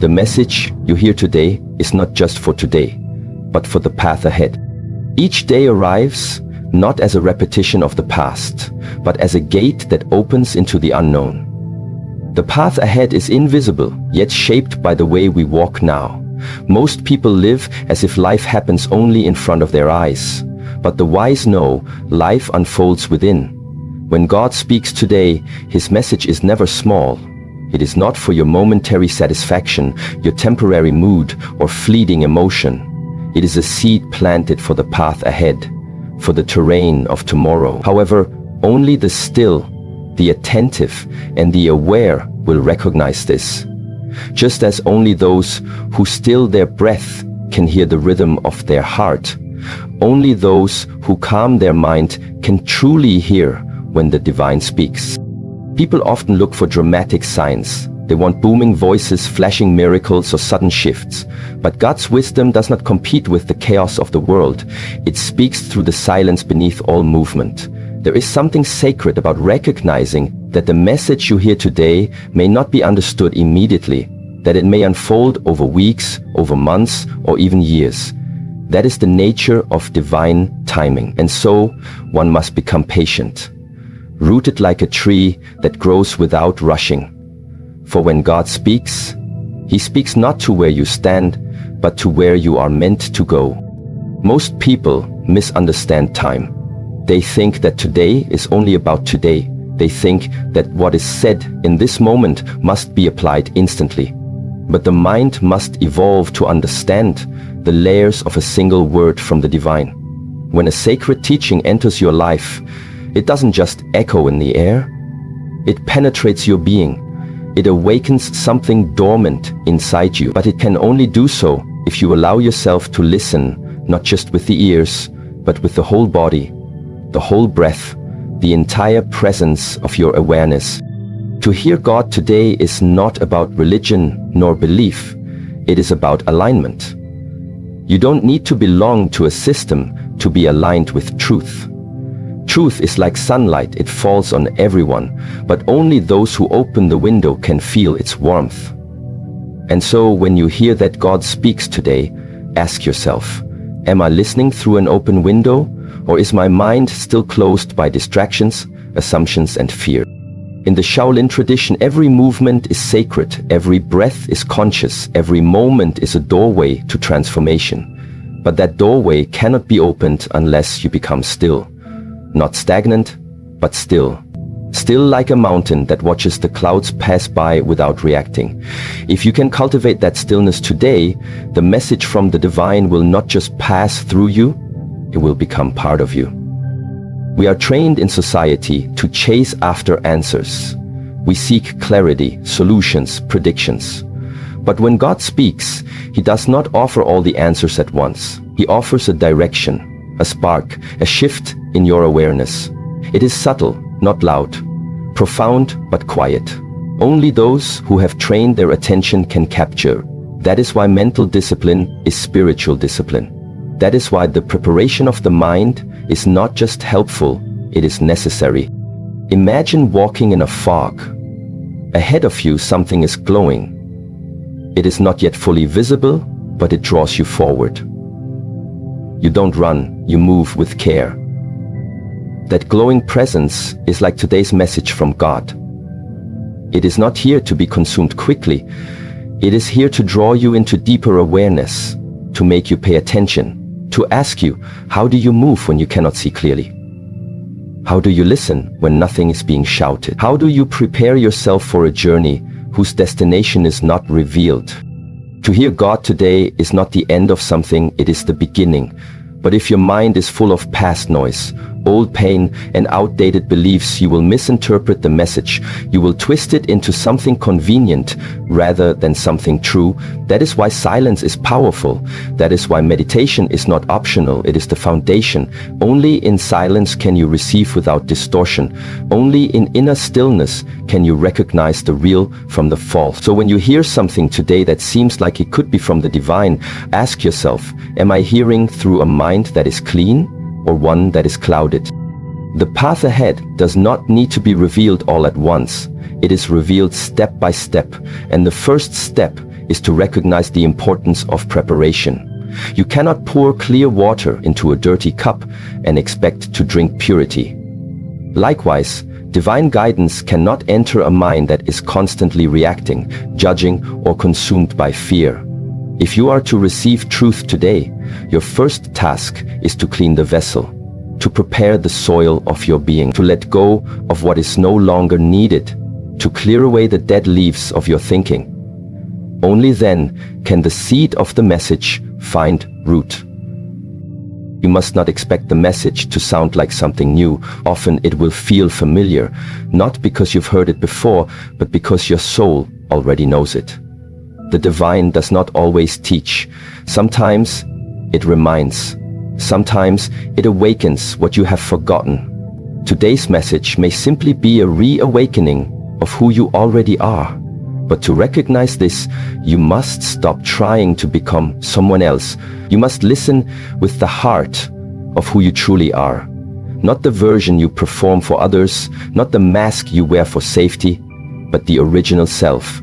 The message you hear today is not just for today, but for the path ahead. Each day arrives not as a repetition of the past, but as a gate that opens into the unknown. The path ahead is invisible, yet shaped by the way we walk now. Most people live as if life happens only in front of their eyes, but the wise know life unfolds within. When God speaks today, His message is never small. It is not for your momentary satisfaction, your temporary mood, or fleeting emotion. It is a seed planted for the path ahead, for the terrain of tomorrow. However, only the still, the attentive, and the aware will recognize this. Just as only those who still their breath can hear the rhythm of their heart, only those who calm their mind can truly hear when the divine speaks. People often look for dramatic signs. They want booming voices, flashing miracles, or sudden shifts. But God's wisdom does not compete with the chaos of the world. It speaks through the silence beneath all movement. There is something sacred about recognizing that the message you hear today may not be understood immediately, that it may unfold over weeks, over months, or even years. That is the nature of divine timing. And so, one must become patient, rooted like a tree that grows without rushing. For when God speaks, He speaks not to where you stand, but to where you are meant to go. Most people misunderstand time. They think that today is only about today. They think that what is said in this moment must be applied instantly. But the mind must evolve to understand the layers of a single word from the divine. When a sacred teaching enters your life, it doesn't just echo in the air. It penetrates your being. It awakens something dormant inside you. But it can only do so if you allow yourself to listen, not just with the ears, but with the whole body, the whole breath, the entire presence of your awareness. To hear God today is not about religion nor belief. It is about alignment. You don't need to belong to a system to be aligned with truth. Truth is like sunlight, it falls on everyone, but only those who open the window can feel its warmth. And so when you hear that God speaks today, ask yourself, am I listening through an open window, or is my mind still closed by distractions, assumptions, and fear? In the Shaolin tradition, every movement is sacred, every breath is conscious, every moment is a doorway to transformation. But that doorway cannot be opened unless you become still. Not stagnant, but still. Still like a mountain that watches the clouds pass by without reacting. If you can cultivate that stillness today, the message from the divine will not just pass through you, it will become part of you. We are trained in society to chase after answers. We seek clarity, solutions, predictions. But when God speaks, He does not offer all the answers at once. He offers a direction, a spark, a shift in your awareness. It is subtle, not loud, profound but quiet. Only those who have trained their attention can capture. That is why mental discipline is spiritual discipline. That is why the preparation of the mind is not just helpful, it is necessary. Imagine walking in a fog. Ahead of you something is glowing. It is not yet fully visible, but it draws you forward. You don't run, you move with care. That glowing presence is like today's message from God. It is not here to be consumed quickly. It is here to draw you into deeper awareness, to make you pay attention, to ask you, how do you move when you cannot see clearly? How do you listen when nothing is being shouted? How do you prepare yourself for a journey whose destination is not revealed? To hear God today is not the end of something, it is the beginning. But if your mind is full of past noise, old pain, and outdated beliefs, you will misinterpret the message. You will twist it into something convenient rather than something true. That is why silence is powerful. That is why meditation is not optional. It is the foundation. Only in silence can you receive without distortion. Only in inner stillness can you recognize the real from the false. So when you hear something today that seems like it could be from the divine, ask yourself, am I hearing through a mind that is clean, or one that is clouded? The path ahead does not need to be revealed all at once. It is revealed step by step, and the first step is to recognize the importance of preparation. You cannot pour clear water into a dirty cup and expect to drink purity. Likewise, divine guidance cannot enter a mind that is constantly reacting, judging, or consumed by fear. If you are to receive truth today, your first task is to clean the vessel, to prepare the soil of your being, to let go of what is no longer needed, to clear away the dead leaves of your thinking. Only then can the seed of the message find root. You must not expect the message to sound like something new. Often it will feel familiar, not because you've heard it before, but because your soul already knows it. The divine does not always teach. Sometimes it reminds. Sometimes it awakens what you have forgotten. Today's message may simply be a reawakening of who you already are. But to recognize this, you must stop trying to become someone else. You must listen with the heart of who you truly are. Not the version you perform for others, not the mask you wear for safety, but the original self,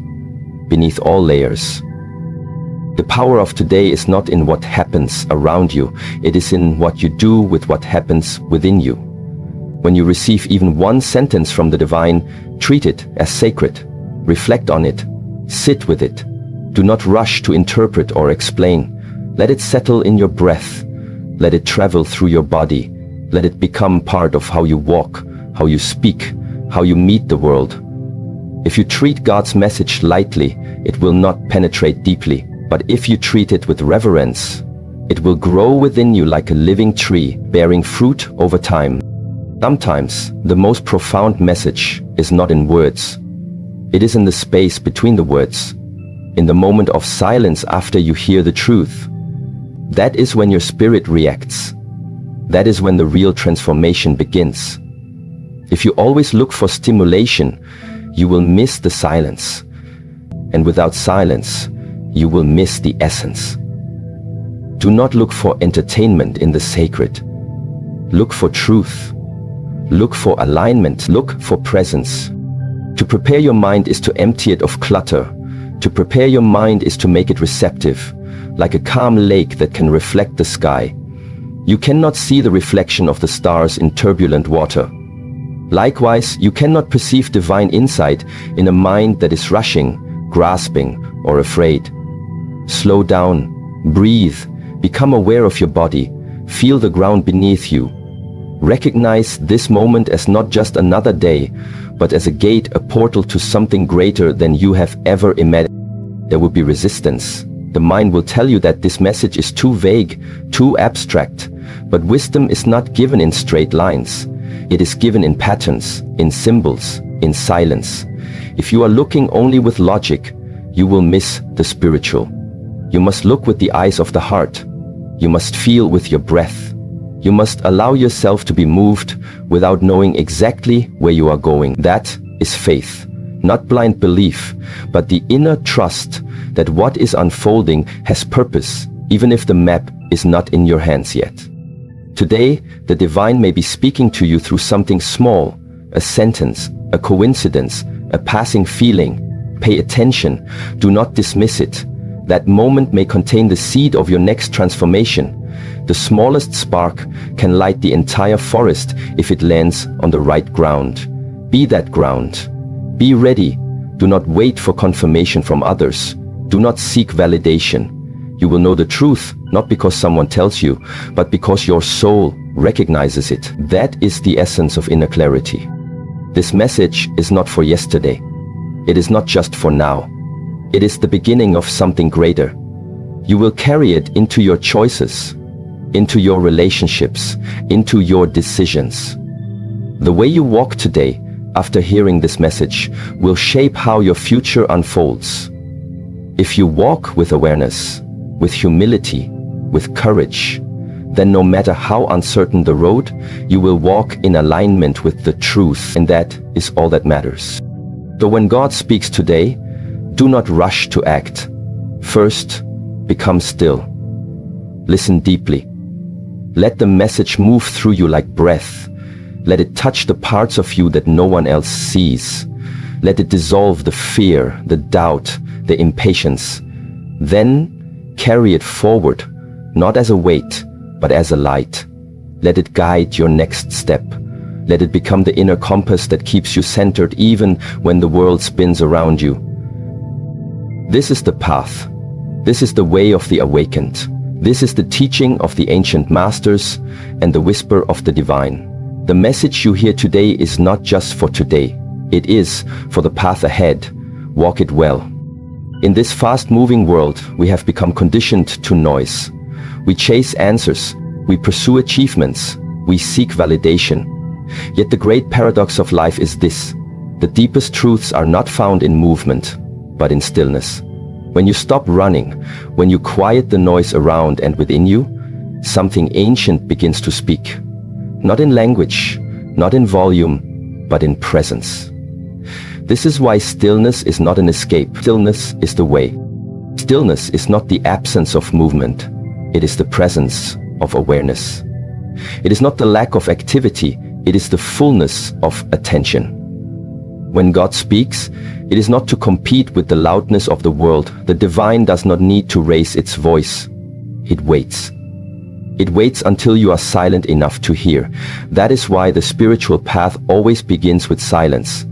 beneath all layers. The power of today is not in what happens around you. It is in what you do with what happens within you. When you receive even one sentence from the divine, treat it as sacred. Reflect on it. Sit with it. Do not rush to interpret or explain. Let it settle in your breath. Let it travel through your body. Let it become part of how you walk, how you speak, how you meet the world. If you treat God's message lightly, it will not penetrate deeply. But if you treat it with reverence, it will grow within you like a living tree, bearing fruit over time. Sometimes, the most profound message is not in words. It is in the space between the words, in the moment of silence after you hear the truth. That is when your spirit reacts. That is when the real transformation begins. If you always look for stimulation, you will miss the silence. And without silence, you will miss the essence. Do not look for entertainment in the sacred. Look for truth. Look for alignment. Look for presence. To prepare your mind is to empty it of clutter. To prepare your mind is to make it receptive, like a calm lake that can reflect the sky. You cannot see the reflection of the stars in turbulent water. Likewise, you cannot perceive divine insight in a mind that is rushing, grasping, or afraid. Slow down, breathe, become aware of your body, feel the ground beneath you. Recognize this moment as not just another day, but as a gate, a portal to something greater than you have ever imagined. There will be resistance. The mind will tell you that this message is too vague, too abstract. But wisdom is not given in straight lines. It is given in patterns, in symbols, in silence. If you are looking only with logic, you will miss the spiritual. You must look with the eyes of the heart. You must feel with your breath. You must allow yourself to be moved without knowing exactly where you are going. That is faith, not blind belief, but the inner trust that what is unfolding has purpose, even if the map is not in your hands yet. Today, the divine may be speaking to you through something small, a sentence, a coincidence, a passing feeling. Pay attention. Do not dismiss it. That moment may contain the seed of your next transformation. The smallest spark can light the entire forest if it lands on the right ground. Be that ground. Be ready. Do not wait for confirmation from others. Do not seek validation. You will know the truth, not because someone tells you, but because your soul recognizes it. That is the essence of inner clarity. This message is not for yesterday. It is not just for now. It is the beginning of something greater. You will carry it into your choices, into your relationships, into your decisions. The way you walk today, after hearing this message, will shape how your future unfolds. If you walk with awareness, with humility, with courage, then no matter how uncertain the road, you will walk in alignment with the truth, and that is all that matters. So when God speaks today, do not rush to act. First, become still. Listen deeply. Let the message move through you like breath. Let it touch the parts of you that no one else sees. Let it dissolve the fear, the doubt, the impatience. Then carry it forward, not as a weight, but as a light. Let it guide your next step. Let it become the inner compass that keeps you centered even when the world spins around you. This is the path. This is the way of the awakened. This is the teaching of the ancient masters and the whisper of the divine. The message you hear today is not just for today. It is for the path ahead. Walk it well. In this fast-moving world, we have become conditioned to noise. We chase answers. We pursue achievements. We seek validation. Yet the great paradox of life is this: the deepest truths are not found in movement, but in stillness. When you stop running, when you quiet the noise around and within you, something ancient begins to speak. Not in language, not in volume, but in presence. This is why stillness is not an escape. Stillness is the way. Stillness is not the absence of movement. It is the presence of awareness. It is not the lack of activity. It is the fullness of attention. When God speaks, it is not to compete with the loudness of the world. The divine does not need to raise its voice. It waits. It waits until you are silent enough to hear. That is why the spiritual path always begins with silence.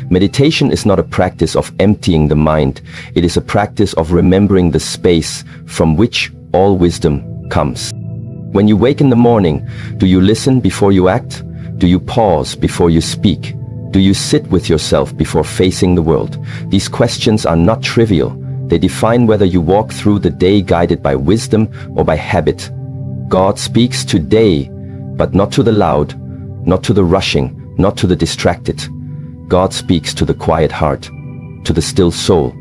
Meditation is not a practice of emptying the mind. It is a practice of remembering the space from which all wisdom comes. When you wake in the morning, do you listen before you act? Do you pause before you speak? Do you sit with yourself before facing the world? These questions are not trivial. They define whether you walk through the day guided by wisdom or by habit. God speaks today, but not to the loud, not to the rushing, not to the distracted. God speaks to the quiet heart, to the still soul,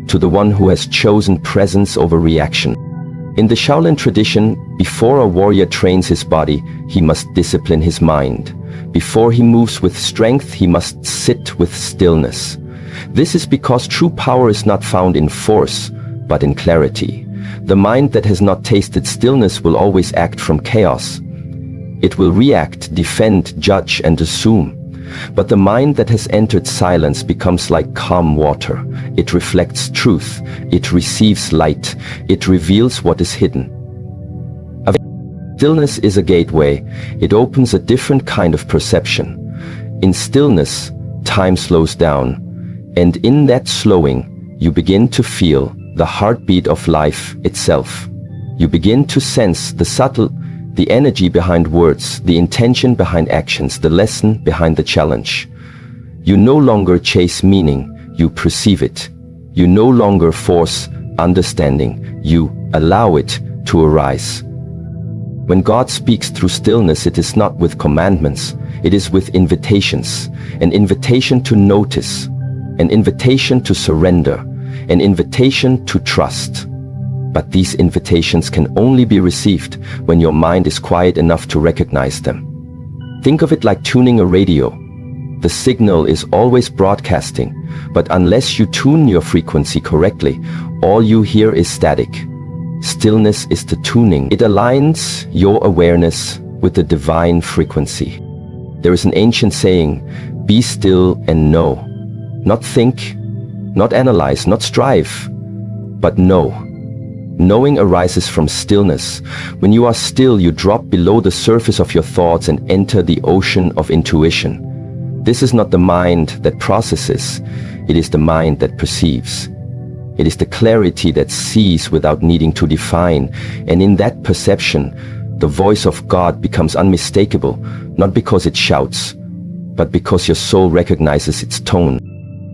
to the one who has chosen presence over reaction. In the Shaolin tradition, before a warrior trains his body, he must discipline his mind. Before he moves with strength, he must sit with stillness. This is because true power is not found in force, but in clarity. The mind that has not tasted stillness will always act from chaos. It will react, defend, judge, and assume. But the mind that has entered silence becomes like calm water. It reflects truth. It receives light. It reveals what is hidden. Stillness is a gateway. It opens a different kind of perception. In stillness, time slows down. And in that slowing, you begin to feel the heartbeat of life itself. You begin to sense the energy behind words, the intention behind actions, the lesson behind the challenge. You no longer chase meaning, you perceive it. You no longer force understanding, you allow it to arise. When God speaks through stillness, it is not with commandments, it is with invitations. An invitation to notice, an invitation to surrender, an invitation to trust. But these invitations can only be received when your mind is quiet enough to recognize them. Think of it like tuning a radio. The signal is always broadcasting, but unless you tune your frequency correctly, all you hear is static. Stillness is the tuning. It aligns your awareness with the divine frequency. There is an ancient saying, be still and know. Not think, not analyze, not strive, but know. Knowing arises from stillness. When you are still, you drop below the surface of your thoughts and enter the ocean of intuition. This is not the mind that processes, it is the mind that perceives. It is the clarity that sees without needing to define, and in that perception, the voice of God becomes unmistakable, not because it shouts, but because your soul recognizes its tone.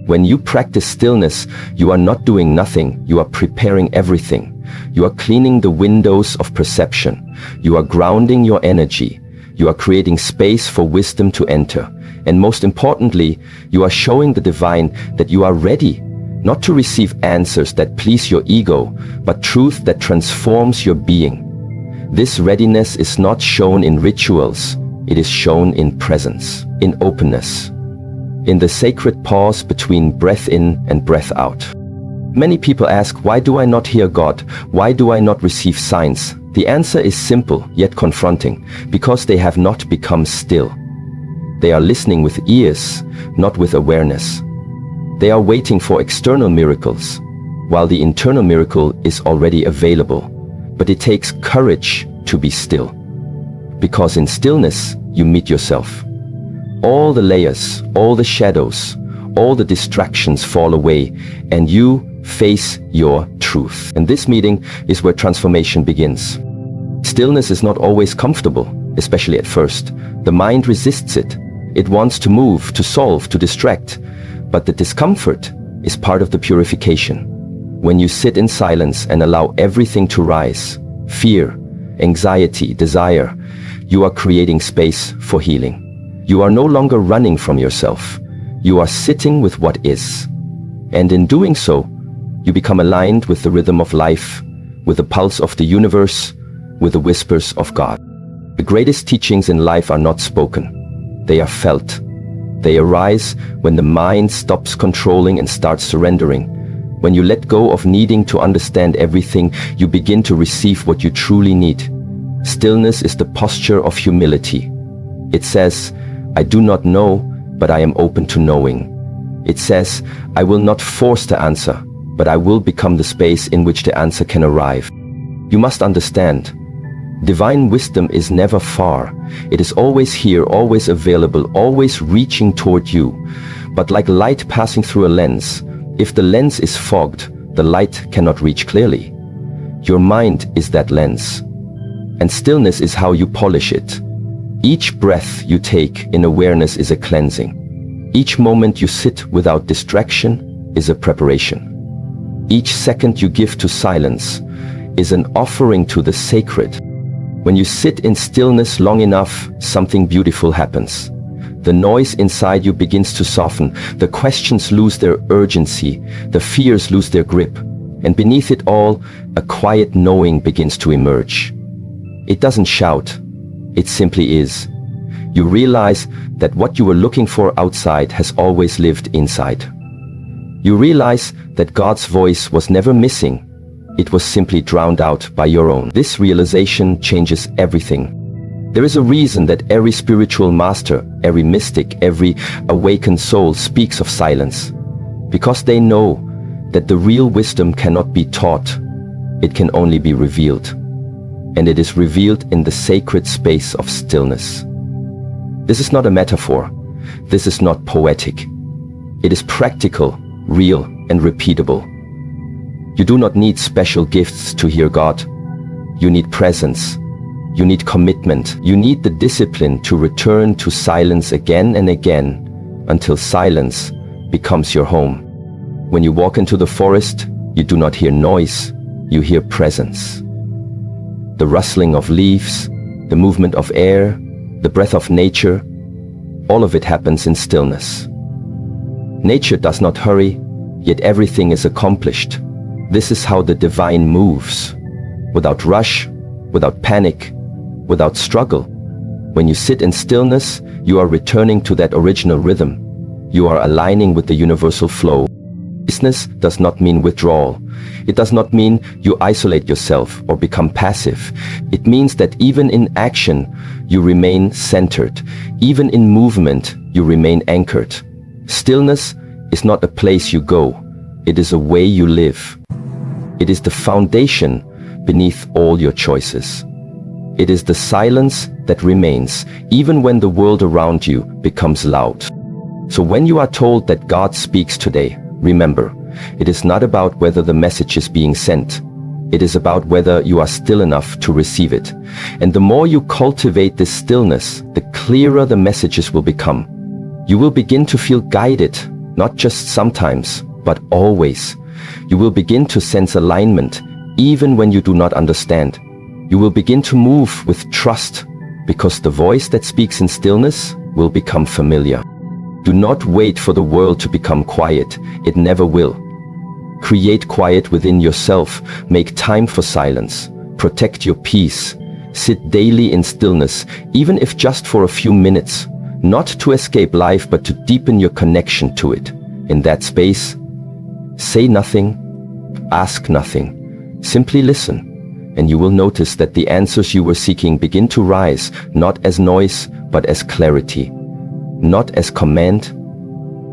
When you practice stillness, you are not doing nothing, you are preparing everything. You are cleaning the windows of perception. You are grounding your energy. You are creating space for wisdom to enter. And most importantly, you are showing the divine that you are ready, not to receive answers that please your ego, but truth that transforms your being. This readiness is not shown in rituals. It is shown in presence, in openness, in the sacred pause between breath in and breath out. Many people ask, why do I not hear God? Why do I not receive signs? The answer is simple, yet confronting, because they have not become still. They are listening with ears, not with awareness. They are waiting for external miracles, while the internal miracle is already available. But it takes courage to be still. Because in stillness, you meet yourself. All the layers, all the shadows, all the distractions fall away, and you face your truth. And this meeting is where transformation begins. Stillness is not always comfortable, especially at first. The mind resists it. It wants to move, to solve, to distract. But the discomfort is part of the purification. When you sit in silence and allow everything to rise, fear, anxiety, desire, you are creating space for healing. You are no longer running from yourself. You are sitting with what is. And in doing so, you become aligned with the rhythm of life, with the pulse of the universe, with the whispers of God. The greatest teachings in life are not spoken. They are felt. They arise when the mind stops controlling and starts surrendering. When you let go of needing to understand everything, you begin to receive what you truly need. Stillness is the posture of humility. It says, I do not know, but I am open to knowing. It says, I will not force the answer, but I will become the space in which the answer can arrive. You must understand, divine wisdom is never far. It is always here, always available, always reaching toward you. But like light passing through a lens, if the lens is fogged, the light cannot reach clearly. Your mind is that lens. And stillness is how you polish it. Each breath you take in awareness is a cleansing. Each moment you sit without distraction is a preparation. Each second you give to silence is an offering to the sacred. When you sit in stillness long enough, something beautiful happens. The noise inside you begins to soften, the questions lose their urgency, the fears lose their grip, and beneath it all, a quiet knowing begins to emerge. It doesn't shout, it simply is. You realize that what you were looking for outside has always lived inside. You realize that God's voice was never missing. It was simply drowned out by your own. This realization changes everything. There is a reason that every spiritual master, every mystic, every awakened soul speaks of silence. Because they know that the real wisdom cannot be taught. It can only be revealed. And it is revealed in the sacred space of stillness. This is not a metaphor. This is not poetic. It is practical, real, and repeatable. You do not need special gifts to hear God. You need presence. You need commitment. You need the discipline to return to silence again and again until silence becomes your home. When you walk into the forest, you do not hear noise. You hear presence. The rustling of leaves, the movement of air, the breath of nature, all of it happens in stillness. Nature does not hurry, yet everything is accomplished. This is how the divine moves, without rush, without panic, without struggle. When you sit in stillness, you are returning to that original rhythm. You are aligning with the universal flow. Stillness does not mean withdrawal. It does not mean you isolate yourself or become passive. It means that even in action, you remain centered. Even in movement, you remain anchored. Stillness is not a place you go. It is a way you live. It is the foundation beneath all your choices. It is the silence that remains, even when the world around you becomes loud. So when you are told that God speaks today, remember, it is not about whether the message is being sent. It is about whether you are still enough to receive it. And the more you cultivate this stillness, the clearer the messages will become. You will begin to feel guided, not just sometimes, but always. You will begin to sense alignment, even when you do not understand. You will begin to move with trust, because the voice that speaks in stillness will become familiar. Do not wait for the world to become quiet. It never will. Create quiet within yourself. Make time for silence. Protect your peace. Sit daily in stillness, even if just for a few minutes. Not to escape life, but to deepen your connection to it. In that space, say nothing, ask nothing. Simply listen. And you will notice that the answers you were seeking begin to rise, not as noise, but as clarity. not as command,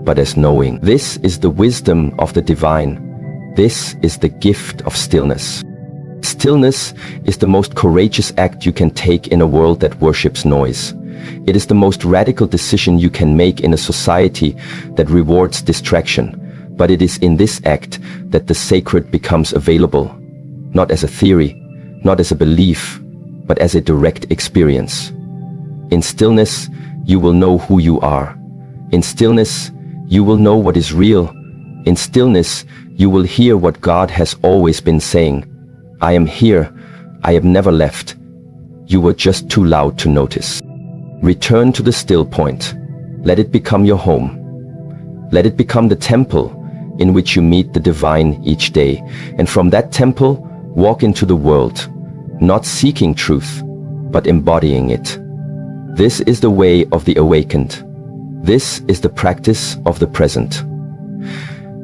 but as knowing. This is the wisdom of the divine. This is the gift of stillness. Stillness is the most courageous act you can take in a world that worships noise. It is the most radical decision you can make in a society that rewards distraction. But it is in this act that the sacred becomes available, not as a theory, not as a belief, but as a direct experience. In stillness, you will know who you are. In stillness, you will know what is real. In stillness, you will hear what God has always been saying. I am here. I have never left. You were just too loud to notice. Return to the still point. Let it become your home. Let it become the temple in which you meet the divine each day. And from that temple, walk into the world, not seeking truth, but embodying it. This is the way of the awakened. This is the practice of the present.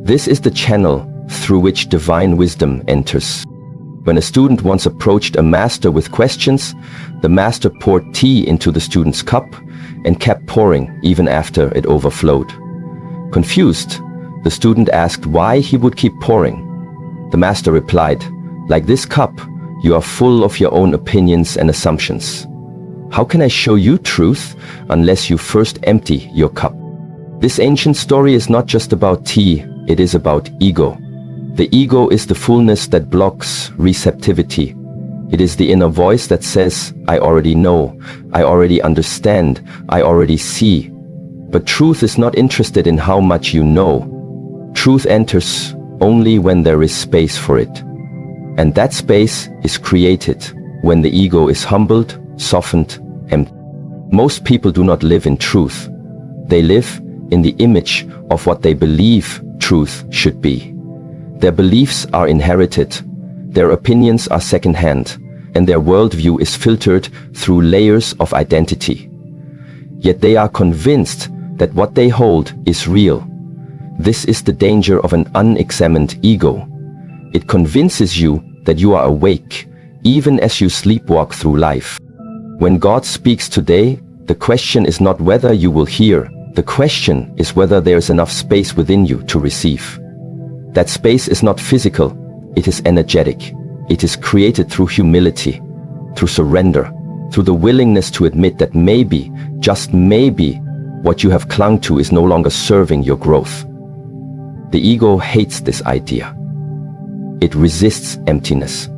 This is the channel through which divine wisdom enters. When a student once approached a master with questions, the master poured tea into the student's cup and kept pouring even after it overflowed. Confused, the student asked why he would keep pouring. The master replied, "Like this cup, you are full of your own opinions and assumptions. How can I show you truth unless you first empty your cup?" This ancient story is not just about tea, it is about ego. The ego is the fullness that blocks receptivity. It is the inner voice that says, I already know, I already understand, I already see. But truth is not interested in how much you know. Truth enters only when there is space for it. And that space is created when the ego is humbled, softened, empty. Most people do not live in truth. They live in the image of what they believe truth should be. Their beliefs are inherited, their opinions are second-hand, and their worldview is filtered through layers of identity. Yet they are convinced that what they hold is real. This is the danger of an unexamined ego. It convinces you that you are awake, even as you sleepwalk through life. When God speaks today, the question is not whether you will hear. The question is whether there is enough space within you to receive. That space is not physical, it is energetic. It is created through humility, through surrender, through the willingness to admit that maybe, just maybe, what you have clung to is no longer serving your growth. The ego hates this idea. It resists emptiness.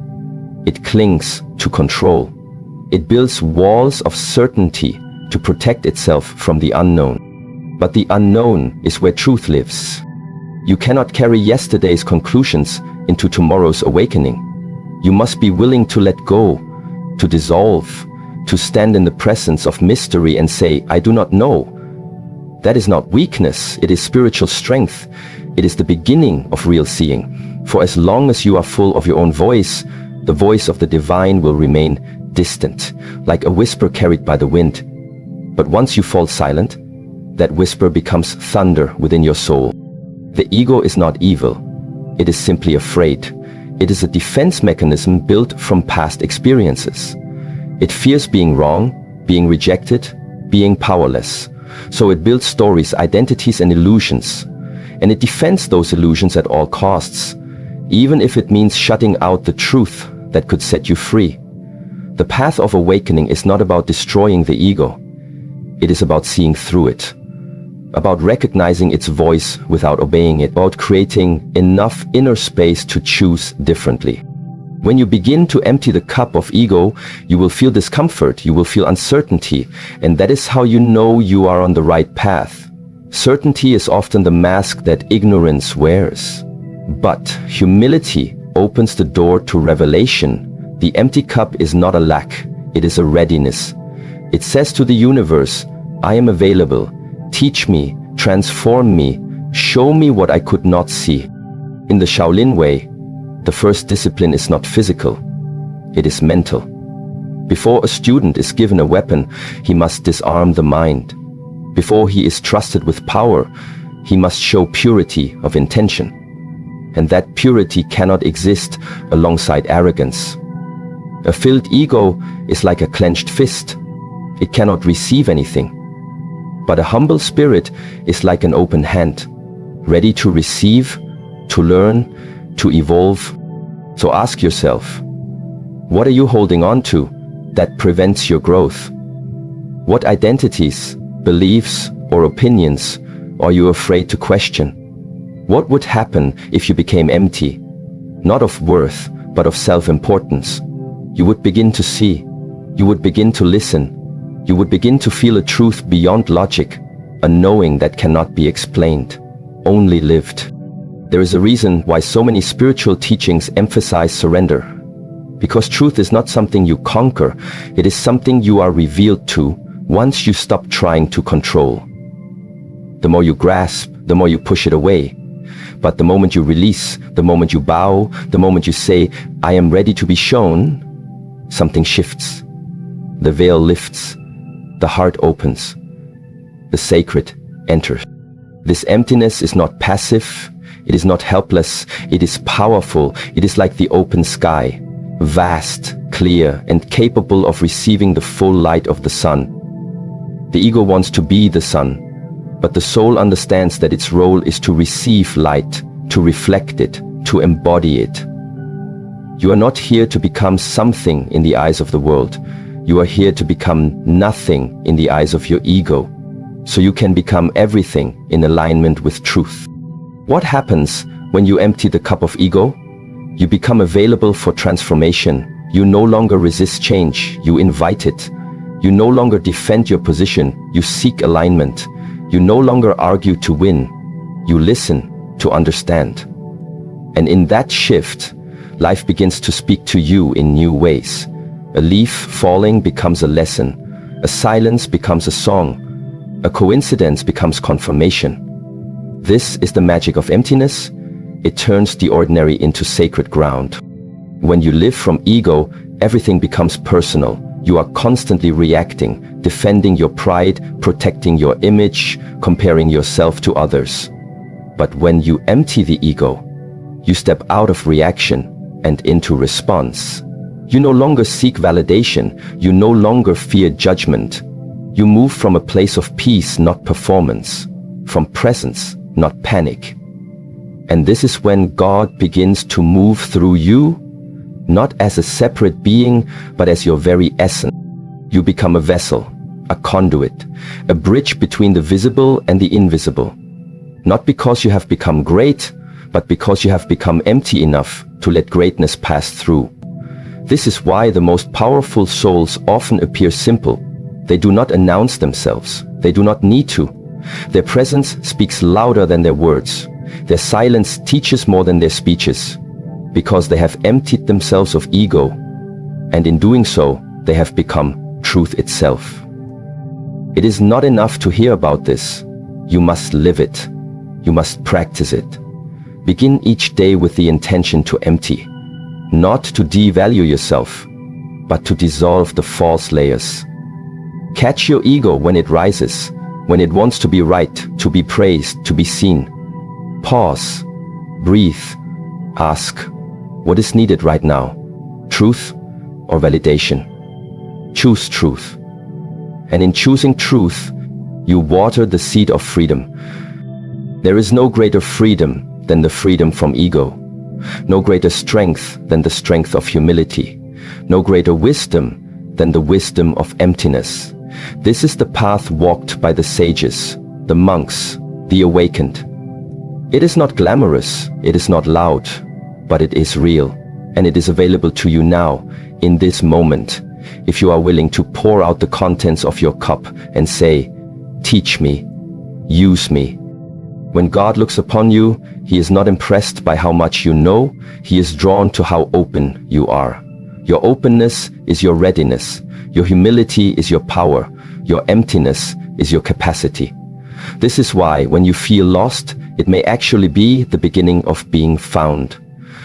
It clings to control. It builds walls of certainty to protect itself from the unknown. But the unknown is where truth lives. You cannot carry yesterday's conclusions into tomorrow's awakening. You must be willing to let go, to dissolve, to stand in the presence of mystery and say, I do not know. That is not weakness, it is spiritual strength. It is the beginning of real seeing. For as long as you are full of your own voice, the voice of the divine will remain distant, like a whisper carried by the wind. But once you fall silent, that whisper becomes thunder within your soul. The ego is not evil. It is simply afraid. It is a defense mechanism built from past experiences. It fears being wrong, being rejected, being powerless. So it builds stories, identities, and illusions. And it defends those illusions at all costs, even if it means shutting out the truth that could set you free. The path of awakening is not about destroying the ego. It is about seeing through it, about recognizing its voice without obeying it, about creating enough inner space to choose differently. When you begin to empty the cup of ego, you will feel discomfort, you will feel uncertainty, and that is how you know you are on the right path. Certainty is often the mask that ignorance wears. But humility opens the door to revelation. The empty cup is not a lack, it is a readiness. It says to the universe, I am available. Teach me, transform me, show me what I could not see. In the Shaolin way, the first discipline is not physical, it is mental. Before a student is given a weapon, he must disarm the mind. Before he is trusted with power, he must show purity of intention. And that purity cannot exist alongside arrogance. A filled ego is like a clenched fist. It cannot receive anything. But a humble spirit is like an open hand, ready to receive, to learn, to evolve. So ask yourself, what are you holding on to that prevents your growth? What identities, beliefs, or opinions are you afraid to question? What would happen if you became empty, not of worth, but of self-importance? You would begin to see, you would begin to listen, you would begin to feel a truth beyond logic, a knowing that cannot be explained, only lived. There is a reason why so many spiritual teachings emphasize surrender. Because truth is not something you conquer, it is something you are revealed to once you stop trying to control. The more you grasp, the more you push it away. But the moment you release, the moment you bow, the moment you say, I am ready to be shown, something shifts. The veil lifts, the heart opens, the sacred enters. This emptiness is not passive, it is not helpless, it is powerful, it is like the open sky, vast, clear, and capable of receiving the full light of the sun. The ego wants to be the sun, but the soul understands that its role is to receive light, to reflect it, to embody it. You are not here to become something in the eyes of the world. You are here to become nothing in the eyes of your ego, so you can become everything in alignment with truth. What happens when you empty the cup of ego? You become available for transformation. You no longer resist change, you invite it. You no longer defend your position, you seek alignment. You no longer argue to win, you listen to understand. And in that shift, life begins to speak to you in new ways. A leaf falling becomes a lesson, a silence becomes a song, a coincidence becomes confirmation. This is the magic of emptiness. It turns the ordinary into sacred ground. When you live from ego, everything becomes personal. You are constantly reacting, defending your pride, protecting your image, comparing yourself to others. But when you empty the ego, you step out of reaction and into response. You no longer seek validation. You no longer fear judgment. You move from a place of peace, not performance, from presence, not panic. And this is when God begins to move through you, not as a separate being, but as your very essence. You become a vessel, a conduit, a bridge between the visible and the invisible. Not because you have become great, but because you have become empty enough to let greatness pass through. This is why the most powerful souls often appear simple. They do not announce themselves. They do not need to. Their presence speaks louder than their words. Their silence teaches more than their speeches, because they have emptied themselves of ego, and in doing so, they have become truth itself. It is not enough to hear about this. You must live it. You must practice it. Begin each day with the intention to empty, not to devalue yourself, but to dissolve the false layers. Catch your ego when it rises, when it wants to be right, to be praised, to be seen. Pause, breathe, ask, what is needed right now? Truth or validation? Choose truth. And in choosing truth, you water the seed of freedom. There is no greater freedom than the freedom from ego. No greater strength than the strength of humility. No greater wisdom than the wisdom of emptiness. This is the path walked by the sages, the monks, the awakened. It is not glamorous, it is not loud, but it is real, and it is available to you now, in this moment, if you are willing to pour out the contents of your cup and say, teach me, use me. When God looks upon you, He is not impressed by how much you know, He is drawn to how open you are. Your openness is your readiness, your humility is your power, your emptiness is your capacity. This is why when you feel lost, it may actually be the beginning of being found.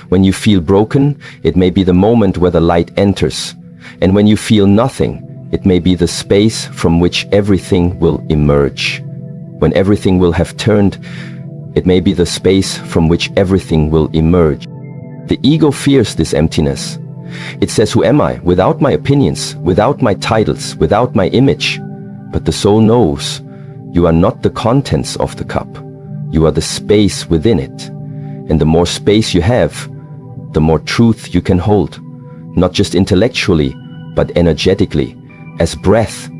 When you feel broken, it may be the moment where the light enters. And when you feel nothing, it may be the space from which everything will emerge. When everything will have turned, it may be the space from which everything will emerge. The ego fears this emptiness. It says, who am I? Without my opinions, without my titles, without my image. But the soul knows, You are not the contents of the cup. You are the space within it. And the more space you have, the more truth you can hold, not just intellectually, but energetically, as breath,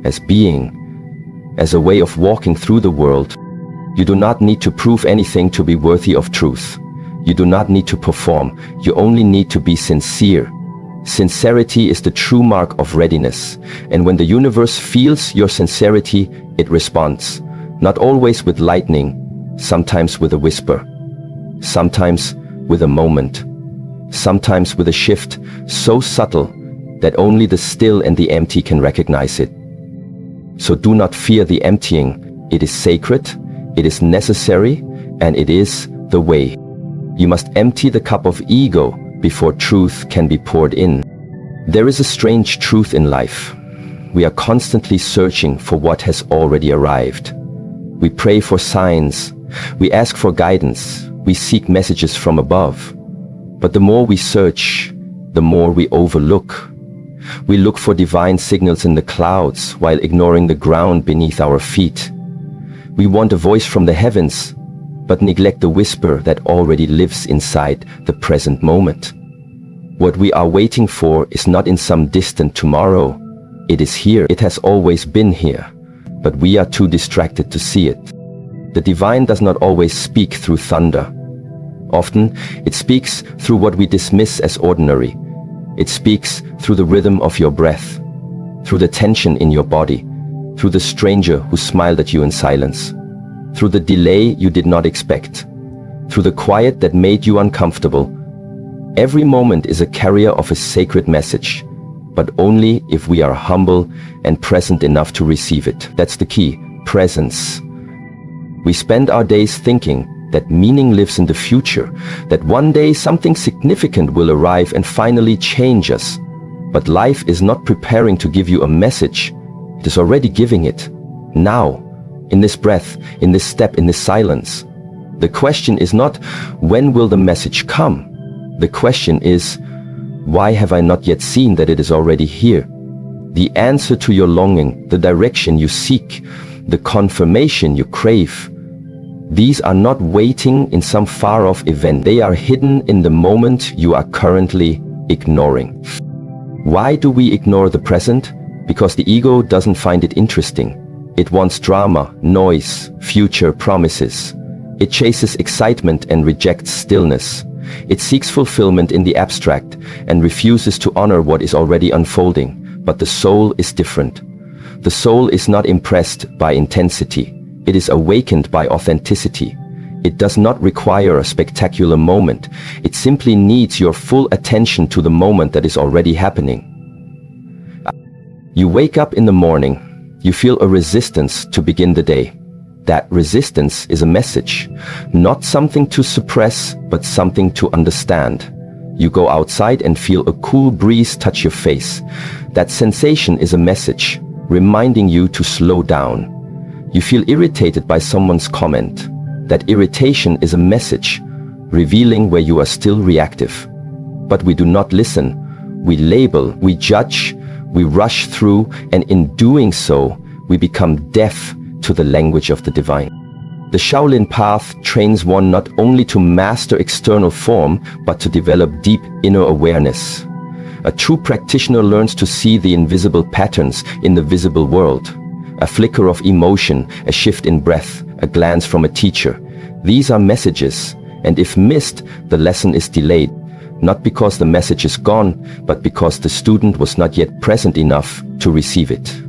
as being, as a way of walking through the world. You do not need to prove anything to be worthy of truth. You do not need to perform. You only need to be sincere. Sincerity is the true mark of readiness. And when the universe feels your sincerity, it responds, not always with lightning, sometimes with a whisper, sometimes with a moment, sometimes with a shift so subtle that only the still and the empty can recognize it. So do not fear the emptying. It is sacred, it is necessary, and it is the way. You must empty the cup of ego before truth can be poured in. There is a strange truth in life. We are constantly searching for what has already arrived. We pray for signs, we ask for guidance, we seek messages from above. But the more we search, the more we overlook. We look for divine signals in the clouds while ignoring the ground beneath our feet. We want a voice from the heavens, but neglect the whisper that already lives inside the present moment. What we are waiting for is not in some distant tomorrow. It is here. It has always been here, but we are too distracted to see it. The divine does not always speak through thunder. Often, it speaks through what we dismiss as ordinary. It speaks through the rhythm of your breath, through the tension in your body, through the stranger who smiled at you in silence, through the delay you did not expect, through the quiet that made you uncomfortable. Every moment is a carrier of a sacred message, but only if we are humble and present enough to receive it. That's the key, presence. We spend our days thinking that meaning lives in the future, that one day something significant will arrive and finally change us. But life is not preparing to give you a message. It is already giving it. Now, in this breath, in this step, in this silence. The question is not, when will the message come? The question is, why have I not yet seen that it is already here? The answer to your longing, the direction you seek, the confirmation you crave. These are not waiting in some far-off event. They are hidden in the moment you are currently ignoring. Why do we ignore the present? Because the ego doesn't find it interesting. It wants drama, noise, future promises. It chases excitement and rejects stillness. It seeks fulfillment in the abstract and refuses to honor what is already unfolding. But the soul is different. The soul is not impressed by intensity. It is awakened by authenticity. It does not require a spectacular moment. It simply needs your full attention to the moment that is already happening. You wake up in the morning. You feel a resistance to begin the day. That resistance is a message, not something to suppress, but something to understand. You go outside and feel a cool breeze touch your face. That sensation is a message, reminding you to slow down. You feel irritated by someone's comment. That irritation is a message, revealing where you are still reactive. But we do not listen. We label, we judge, we rush through, and in doing so, we become deaf to the language of the divine. The Shaolin path trains one not only to master external form, but to develop deep inner awareness. A true practitioner learns to see the invisible patterns in the visible world. A flicker of emotion, a shift in breath, a glance from a teacher. These are messages, and if missed, the lesson is delayed. Not because the message is gone, but because the student was not yet present enough to receive it.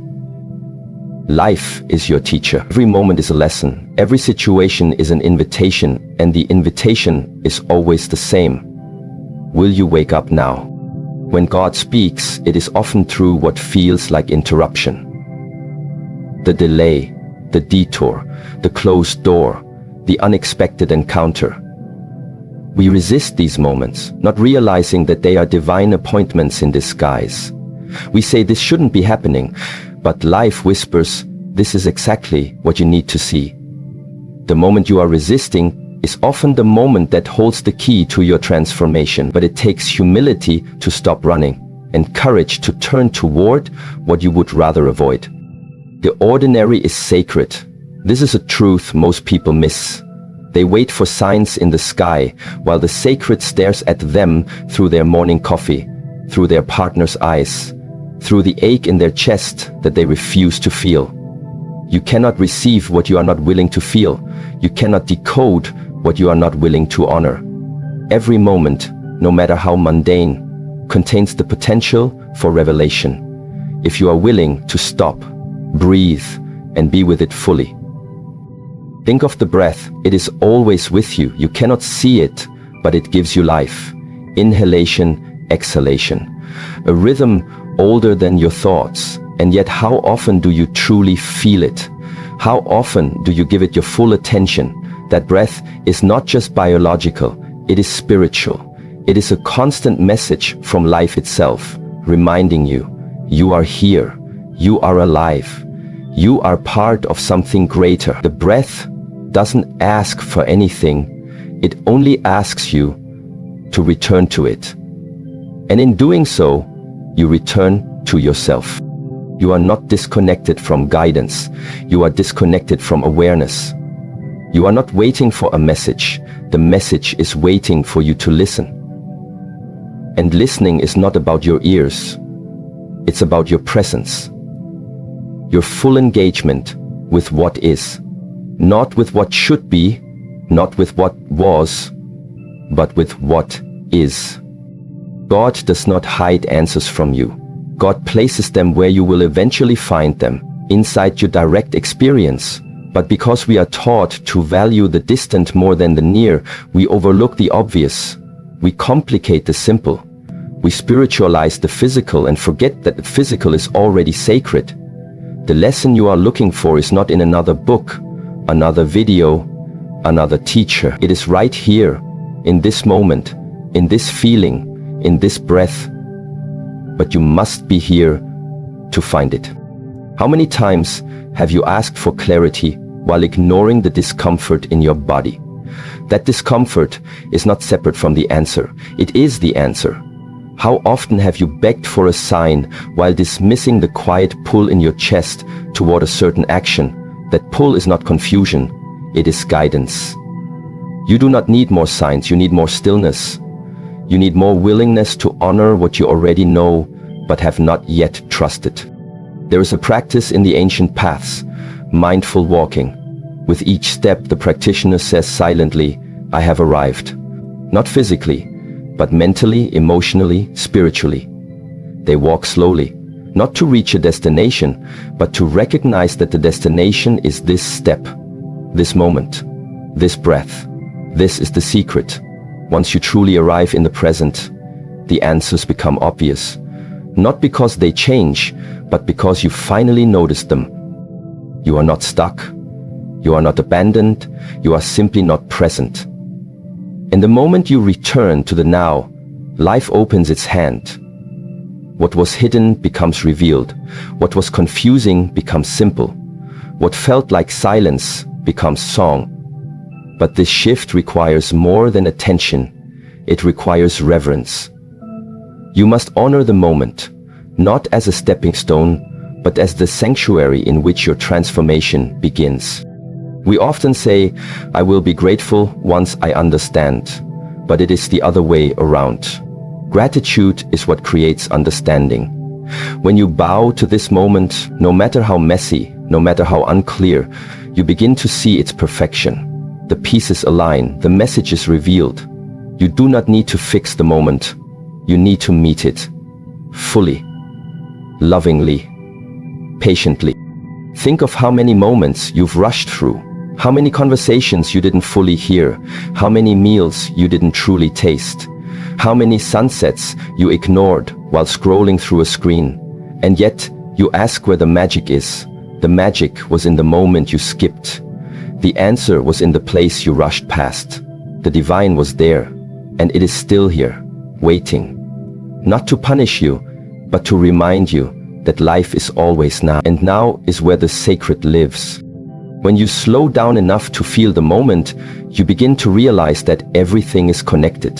Life is your teacher. Every moment is a lesson. Every situation is an invitation, and the invitation is always the same. Will you wake up now? When God speaks, it is often through what feels like interruption. The delay, the detour, the closed door, the unexpected encounter. We resist these moments, not realizing that they are divine appointments in disguise. We say this shouldn't be happening, but life whispers, this is exactly what you need to see. The moment you are resisting is often the moment that holds the key to your transformation, but it takes humility to stop running and courage to turn toward what you would rather avoid. The ordinary is sacred. This is a truth most people miss. They wait for signs in the sky, while the sacred stares at them through their morning coffee, through their partner's eyes, through the ache in their chest that they refuse to feel. You cannot receive what you are not willing to feel. You cannot decode what you are not willing to honor. Every moment, no matter how mundane, contains the potential for revelation, if you are willing to stop, breathe, and be with it fully. Think of the breath. It is always with you. You cannot see it, but it gives you life. Inhalation, exhalation. A rhythm older than your thoughts. And yet how often do you truly feel it? How often do you give it your full attention? That breath is not just biological, it is spiritual. It is a constant message from life itself, reminding you, you are here, you are alive, you are part of something greater. The breath doesn't ask for anything, it only asks you to return to it. And in doing so, you return to yourself. You are not disconnected from guidance. You are disconnected from awareness. You are not waiting for a message. The message is waiting for you to listen. And listening is not about your ears. It's about your presence. Your full engagement with what is. Not with what should be, not with what was, but with what is. God does not hide answers from you. God places them where you will eventually find them, inside your direct experience. But because we are taught to value the distant more than the near, we overlook the obvious. We complicate the simple. We spiritualize the physical and forget that the physical is already sacred. The lesson you are looking for is not in another book, another video, another teacher. It is right here, in this moment, in this feeling, in this breath. But you must be here to find it. How many times have you asked for clarity while ignoring the discomfort in your body? That discomfort is not separate from the answer. It is the answer. How often have you begged for a sign while dismissing the quiet pull in your chest toward a certain action? That pull is not confusion, it is guidance. You do not need more signs, you need more stillness. You need more willingness to honor what you already know, but have not yet trusted. There is a practice in the ancient paths, mindful walking. With each step, the practitioner says silently, I have arrived. Not physically, but mentally, emotionally, spiritually. They walk slowly, not to reach a destination, but to recognize that the destination is this step, this moment, this breath. This is the secret. Once you truly arrive in the present, the answers become obvious. Not because they change, but because you finally notice them. You are not stuck. You are not abandoned. You are simply not present. In the moment you return to the now, life opens its hand. What was hidden becomes revealed. What was confusing becomes simple. What felt like silence becomes song. But this shift requires more than attention. It requires reverence. You must honor the moment, not as a stepping stone, but as the sanctuary in which your transformation begins. We often say, I will be grateful once I understand, but it is the other way around. Gratitude is what creates understanding. When you bow to this moment, no matter how messy, no matter how unclear, you begin to see its perfection. The pieces align, the message is revealed. You do not need to fix the moment. You need to meet it fully, lovingly, patiently. Think of how many moments you've rushed through, how many conversations you didn't fully hear, how many meals you didn't truly taste, how many sunsets you ignored while scrolling through a screen. And yet, you ask where the magic is. The magic was in the moment you skipped. The answer was in the place you rushed past. The divine was there, and it is still here, waiting. Not to punish you, but to remind you that life is always now. And now is where the sacred lives. When you slow down enough to feel the moment, you begin to realize that everything is connected.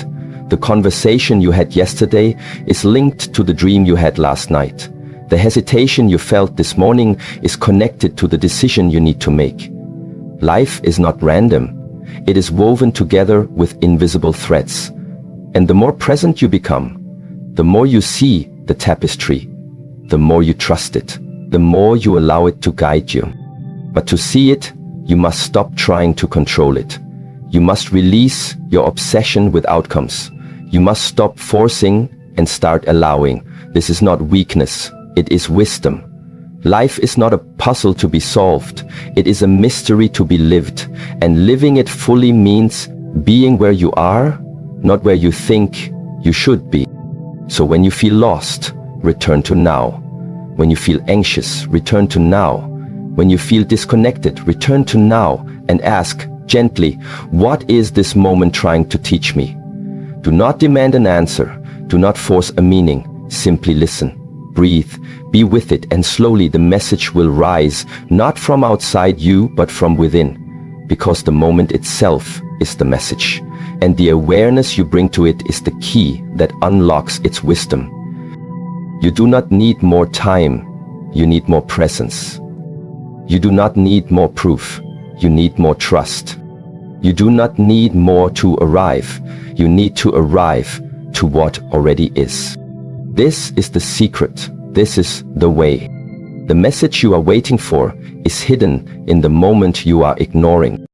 The conversation you had yesterday is linked to the dream you had last night. The hesitation you felt this morning is connected to the decision you need to make. Life is not random. It is woven together with invisible threads. And the more present you become, the more you see the tapestry, the more you trust it, the more you allow it to guide you. But to see it, you must stop trying to control it. You must release your obsession with outcomes. You must stop forcing and start allowing. This is not weakness, it is wisdom. Life is not a puzzle to be solved. It is a mystery to be lived. And living it fully means being where you are, not where you think you should be. So when you feel lost, return to now. When you feel anxious, return to now. When you feel disconnected, return to now and ask gently, what is this moment trying to teach me? Do not demand an answer. Do not force a meaning. Simply listen. Breathe, be with it, and slowly the message will rise, not from outside you, but from within. Because the moment itself is the message, and the awareness you bring to it is the key that unlocks its wisdom. You do not need more time, you need more presence. You do not need more proof, you need more trust. You do not need more to arrive, you need to arrive to what already is. This is the secret. This is the way. The message you are waiting for is hidden in the moment you are ignoring.